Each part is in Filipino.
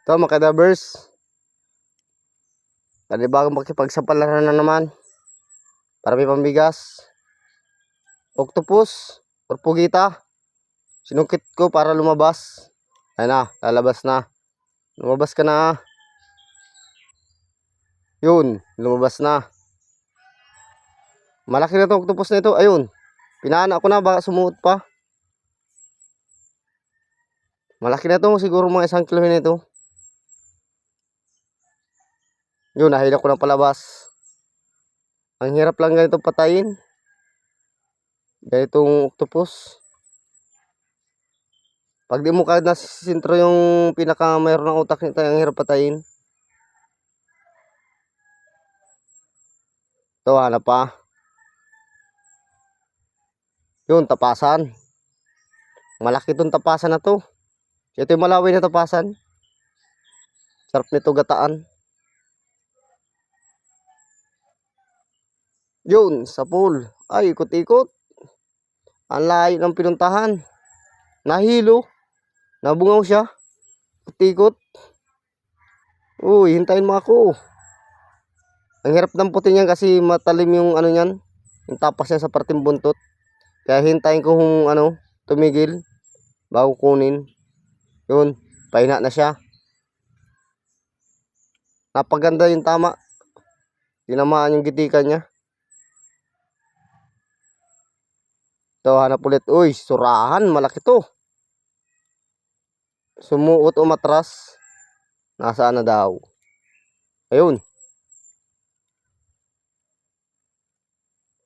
Ito mga kadabers, panibagong makipagsapalaran na naman para may pambigas. Octopus or pugita, sinungkit ko para lumabas. Ayun na, lalabas na. Lumabas ka na. Yun, lumabas na. Malaki na itong octopus na ito. Ayun, pinana ko na, baka sumuot pa. Malaki na ito, siguro mga 1 kilo na ito. Yun, nahila ko na palabas. Ang hirap lang ganito patayin. Ganitong octopus. Pag di mo ka nasa sentro yung pinaka mayroon ng utak nito, ang hirap patayin. Ito, hanap pa. Yun, tapasan. Malaki itong tapasan na to. Ito yung malawin na tapasan. Sarap nito gataan. Yun, sa pool. Ay, ikot-ikot. Ang layo ng pinuntahan. Nahilo. Nabungaw siya. Ikot-ikot. Uy, hintayin mo ako. Ang hirap damputin yan kasi matalim yung ano yan. Yung tapas niya sa parting buntot. Kaya hintayin ko kung tumigil. Bago kunin. Yun, pahina na siya. Napaganda yung tama. Tinamaan yung gitikan niya. Ito, hanap ulit. Uy, surahan. Malaki to. Sumuot o matras. Nasaan na daw? Ayun.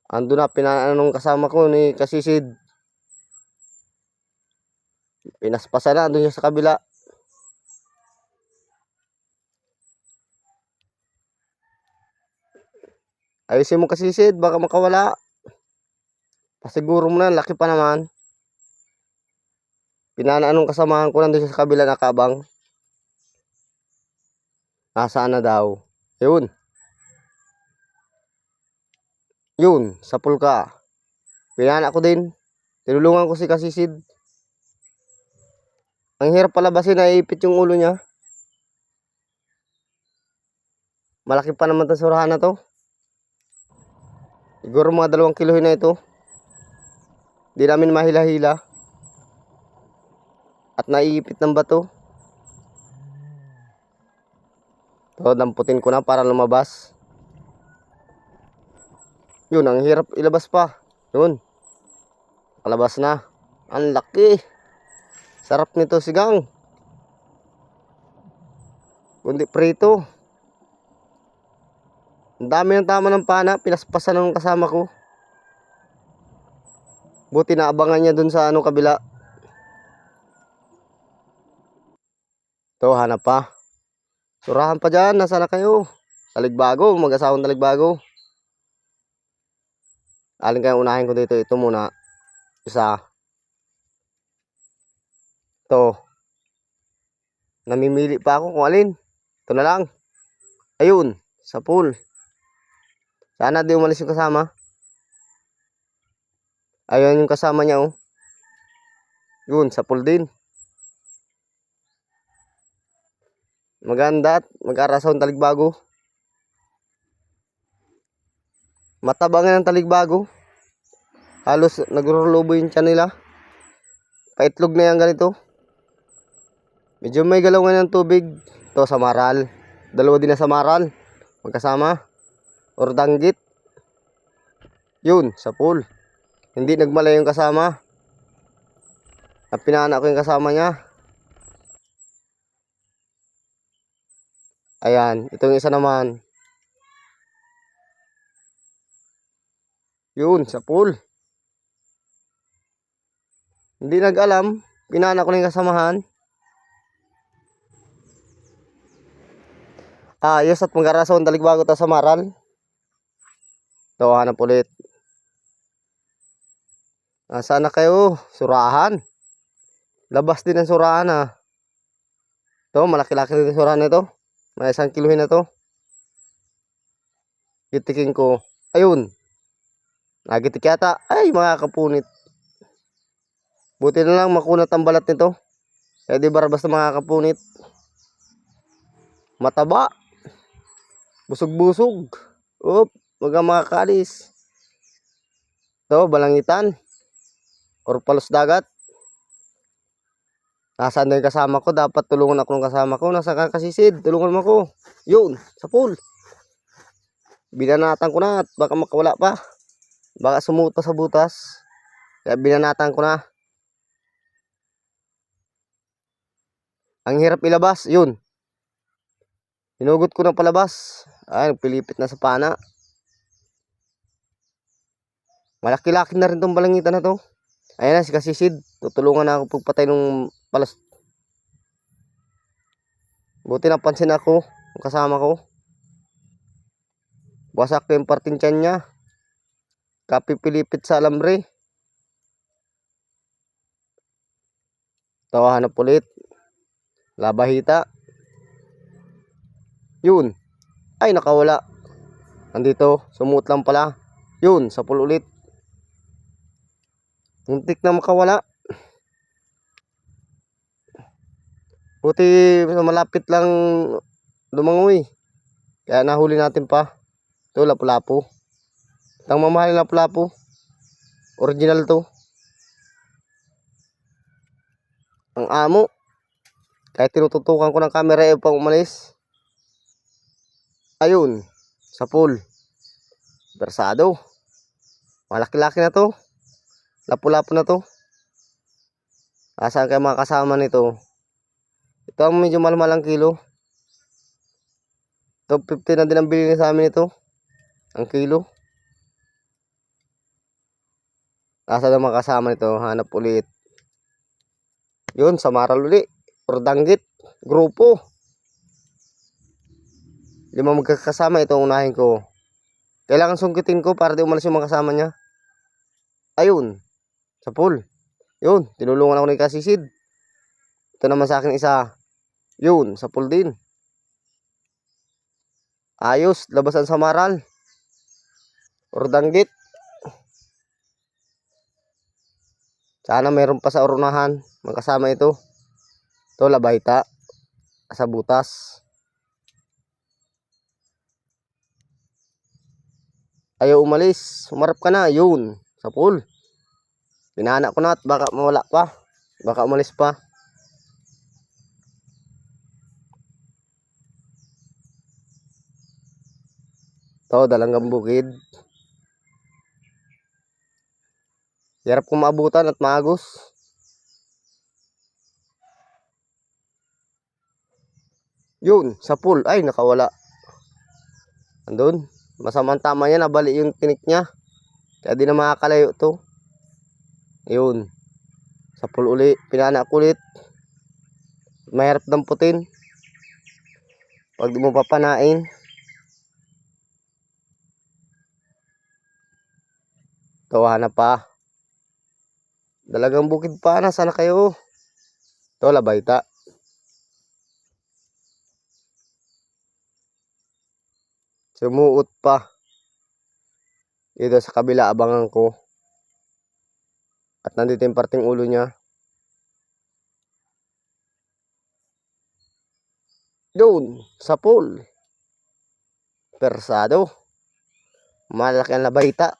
Ando na, pinanong kasama ko ni Kasisid. Pinaspasa na, andun siya sa kabila. Ayusin mo Kasisid, baka makawala. Pasiguro mo na, laki pa naman. Pinanong kasamahan ko, nandun siya sa kabila nakabang. Nasaan na daw? Ayun. Yun, sa pulka. Pinana ko din. Tinulungan ko si Kasisid. Ang hirap palabasin, naiipit yung ulo niya. Malaki pa naman itong surahan na to. Siguro mga 2 kilo na ito. Di namin mahila-hila. At naiipit ng bato. So, damputin ko na para lumabas. Yun, ang hirap ilabas pa. Yun. Kalabas na. Ang laki. Sarap nito sigang. Kundi prito. Ang dami ng tama ng pana. Pinaspasan ng kasama ko. Buti naabangan niya dun sa kabila. Ito, hanap pa. Surahan pa dyan. Nasaan na kayo? Taligbago. Mag-asawang taligbago. Alin kaya unahin ko dito? Ito muna. Isa. Ito. Namimili pa ako kung alin. Ito na lang. Ayun. Sa pool. Sana di umalis yung kasama. Ayun yung kasama niya, oh. Yun, sa pool din. Maganda at mag-arasaw ng taligbago. Matabangan ng taligbago. Halos nagrurulobo yung tiyan nila. Paitlog na yan ganito. Medyo may galawgan ng tubig. Ito sa maral. Dalawa din na sa maral. Magkasama. Or danggit. Yun, sa pool. Hindi nagmala yung kasama. Napinana ko yung kasama niya. Ayan, itong isa naman. Yun, sa pool. Hindi nag-alam. Pinana ko na yung kasamahan. Ayos at mag-arasaw ang taligbago ta sa maral. Ito, hanap ulit. Nasaan na kayo? Surahan. Labas din ang surahan, ah. Ito, malaki-laki din ang surahan nito. May 1 kilo na to. Gitikin ko. Ayun. Nagitik yata. Ay, mga kapunit. Buti na lang makunat ang balat nito. Kaya di barabas na mga kapunit. Mataba. Busog-busog. Up, wag kang makakaalis. Ito, balangitan. Or palos dagat. Nasaan na yung kasama ko? Dapat tulungan ako ng kasama ko. Nasa kasisid. Tulungan mo ako. Yun, sa pool. Binanatan ko na at baka makawala pa. Baka sumuot pa sa butas. Kaya binanatan ko na. Ang hirap ilabas. Yun. Hinugot ko na palabas. Ay, nagpilipit na sa pana. Malaki-laki na rin tong balangitan na to. Ayan na si kasisid. Tutulungan na ako pagpatay ng palas. Buti napansin ako. Kasama ko. Wasak yung parting tiyan niya. Kapipilipit sa alambre. Ito, hanap ulit. Labahita. Yun. Ay, nakawala. Nandito. Sumuot lang pala. Yun, sa pool ulit. Muntik na makawala. Buti malapit lang lumangoy. Kaya nahuli natin pa. Ito, lapu-lapu. Itang mamahal na lapu-lapu. Original to. Ang amo. Kahit tinututukan ko ng camera pang umalis. Ayun. Sa pool. Bersado. Malaki-laki na to. Lapu-lapu na to. Asan kayo mga kasama nito? Ito ang medyo malmalang kilo. Ito 50 na din ang bilhin sa amin ito. Ang kilo. Asan ang mga kasama nito? Hanap ulit. Yun, samaral ulit. Or danggit. Grupo. 5 magkakasama. Ito ang unahin ko. Kailangan sungkitin ko para di umalis yung mga kasama niya. Ayun. Sa pool. Yun, tinulungan ako ni kasisid. Ito naman sa akin isa. Yun, sa pool din. Ayos, labasan sa maral. Or danggit. Sana meron pa sa urunahan. Magkasama ito. Ito, labahita. Sa butas. Ayaw umalis. Umarap ka na. Yun, sa pool. Pinana ko na at baka mawala pa. Baka umalis pa. Ito, dalanggang bukid. Hirap kong maabutan at maagos. Yun, sa pool. Ay, nakawala. Andun. Masamang tama yan. Nabali yung tinik niya. Kaya di na makakalayo to. Yun. Sa pool uli. Pinana ko ulit. Mahirap damputin. Pag di mo papanain. Tawahan na pa. Dalagang bukid pa. Nasaan na kayo? Ito, labahita. Sumuot pa. Dito sa kabila abangan ko. At nandito yung parting ulo niya. Doon, sa pool. Persado. Malaki ang labahita.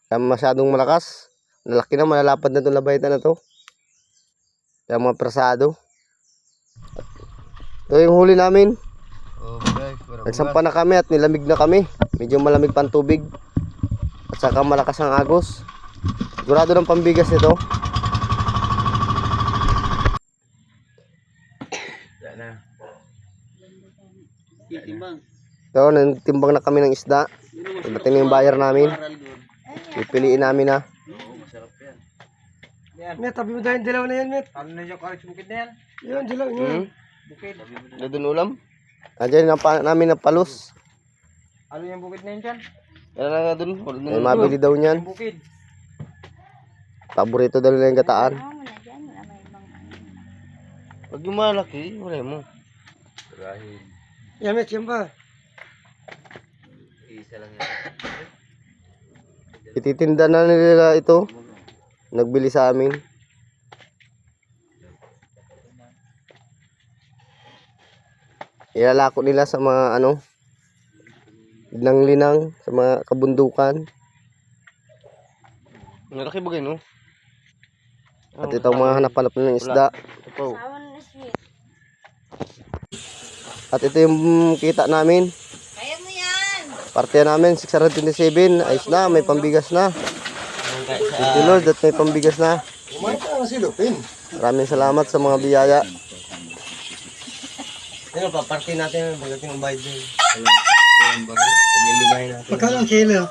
Kaya masyadong malakas. Nalaki na, malalapad na itong labahita na to. Kaya mga persado. Ito yung huli namin. Nagsampa na kami at nilamig na kami. Medyo malamig pa ang tubig. At saka malakas ang agos. Sigurado ng pambigas nito. Ito, nagtimbang na kami ng isda. Dating na yung bayar namin. Pipiliin namin na. Met, tabi mo dahil yung dilaw na yan, Met. Ano na yung karis bukid na yan? Yun, dilaw yun. Bukid. Doon ulam. Nandiyan namin ng palos. Ano yung bukid na yun dyan? Yan na nga doon. May mabili daw niyan. Bukid. Paborito daw nila yung gataan. Pag yung malaki, wala mo. Yan, Met, yan ba? Isa lang yan. Ititinda na nila ito. Nagbili sa amin. Ilalako nila sa mga ano, linang-linang, sa mga kabundukan. Malaki ba no? At itong mga hanap-hanap ng isda. Ito. At ito yung kita namin. Kaya mo yan. Parte namin, 627. Ayos na, may pambigas na. Thank you Lord at may pambigas na. Kumain ka na si Lupin. Maraming salamat sa mga biyaya. Ano pa, party natin pagdating ng bayad din. Pagkano ang kilo?